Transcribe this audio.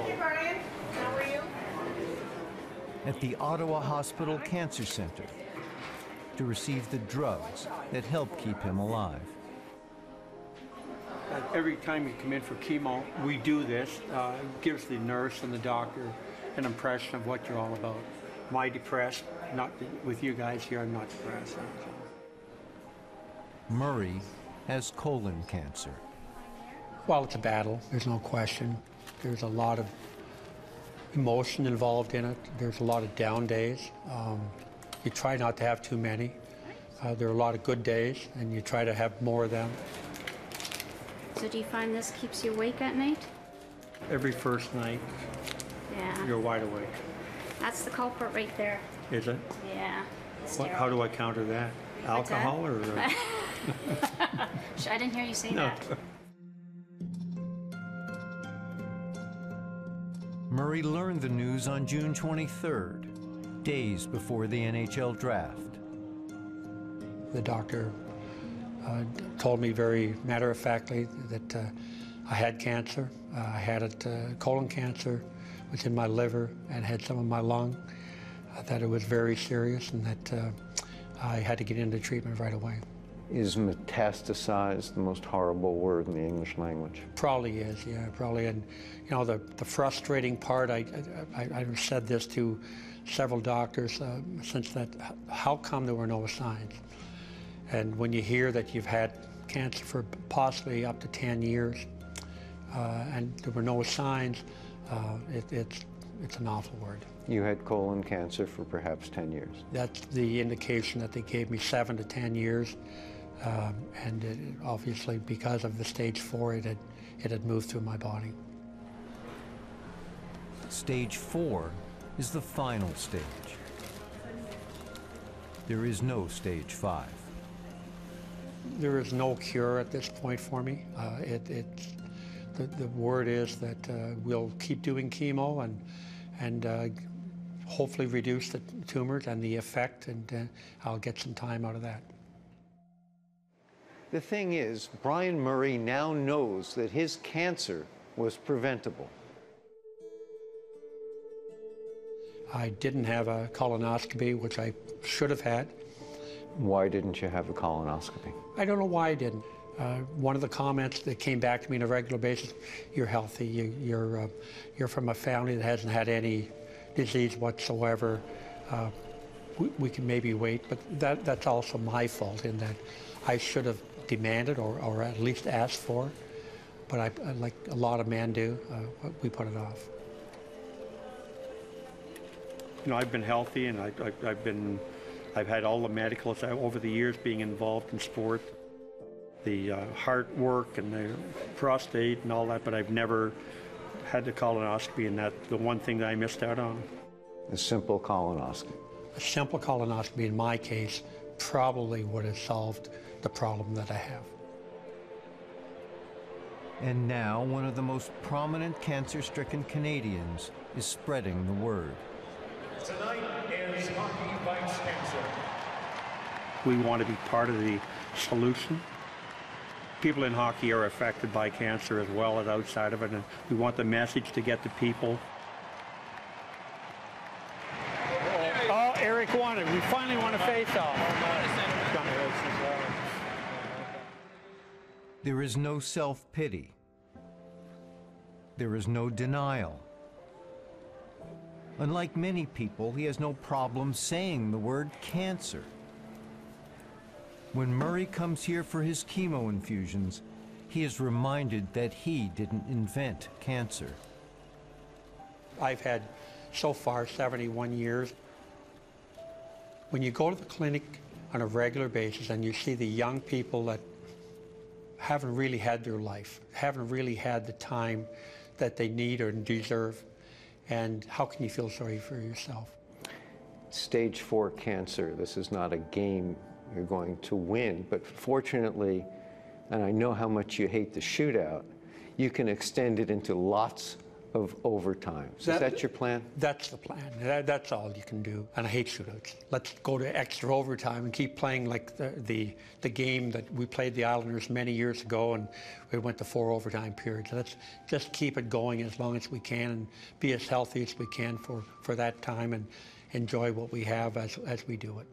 Hey, Brian. How are you? At the Ottawa Hospital Cancer Center to receive the drugs that help keep him alive. Every time you come in for chemo, we do this. It gives the nurse and the doctor an impression of what you're all about. Am I depressed? Not with you guys here, I'm not depressed. Murray has colon cancer. Well, it's a battle, there's no question. There's a lot of emotion involved in it. There's a lot of down days. You try not to have too many. There are a lot of good days, and you try to have more of them. So do you find this keeps you awake at night? Every first night, you're wide awake. That's the culprit right there. Is it? Yeah. How do I counter that? Alcohol or? I didn't hear you say that. Murray learned the news on June 23rd, days before the NHL draft. The doctor told me very matter-of-factly that I had cancer. I had colon cancer, was in my liver and had some in my lung, that it was very serious and that I had to get into treatment right away. Is metastasized the most horrible word in the English language? Probably is, yeah, probably. And you know, the frustrating part, I've said this to several doctors since that, how come there were no signs? And when you hear that you've had cancer for possibly up to 10 years and there were no signs, it's an awful word. You had colon cancer for perhaps 10 years. That's the indication that they gave me, 7 to 10 years. And obviously, because of the stage 4, it had moved through my body. Stage 4 is the final stage. There is no stage 5. There is no cure at this point for me. The word is that we'll keep doing chemo and hopefully reduce the tumors and the effect, and I'll get some time out of that. The thing is, Bryan Murray now knows that his cancer was preventable. I didn't have a colonoscopy, which I should have had. Why didn't you have a colonoscopy? I don't know why I didn't. One of the comments that came back to me on a regular basis, you're healthy, you're from a family that hasn't had any disease whatsoever. We can maybe wait, but that's also my fault in that I should have demanded or at least asked for, but I like a lot of men do, we put it off. You know, I've been healthy and I've had all the medicals over the years being involved in sport, the heart work and the prostate and all that, but I've never had the colonoscopy, and that's the one thing that I missed out on. A simple colonoscopy. A simple colonoscopy in my case probably would have solved the problem that I have. And now one of the most prominent cancer-stricken Canadians is spreading the word. Tonight is Hockey Fights Cancer. We want to be part of the solution. People in hockey are affected by cancer as well as outside of it, and we want the message to get to people. Oh, Eric won it. We finally won a face-off. There is no self-pity. There is no denial. Unlike many people, he has no problem saying the word cancer. When Murray comes here for his chemo infusions, he is reminded that he didn't invent cancer. I've had, so far, 71 years. When you go to the clinic on a regular basis and you see the young people that haven't really had their life, haven't really had the time that they need or deserve, and how can you feel sorry for yourself? Stage 4 cancer, this is not a game you're going to win, but fortunately, and I know how much you hate the shootout, you can extend it into lots of overtime. Is that your plan? That's the plan. That's all you can do. And I hate shootouts. Let's go to extra overtime and keep playing like the game that we played the Islanders many years ago, and we went to 4 overtime periods. Let's just keep it going as long as we can and be as healthy as we can for that time and enjoy what we have as we do it.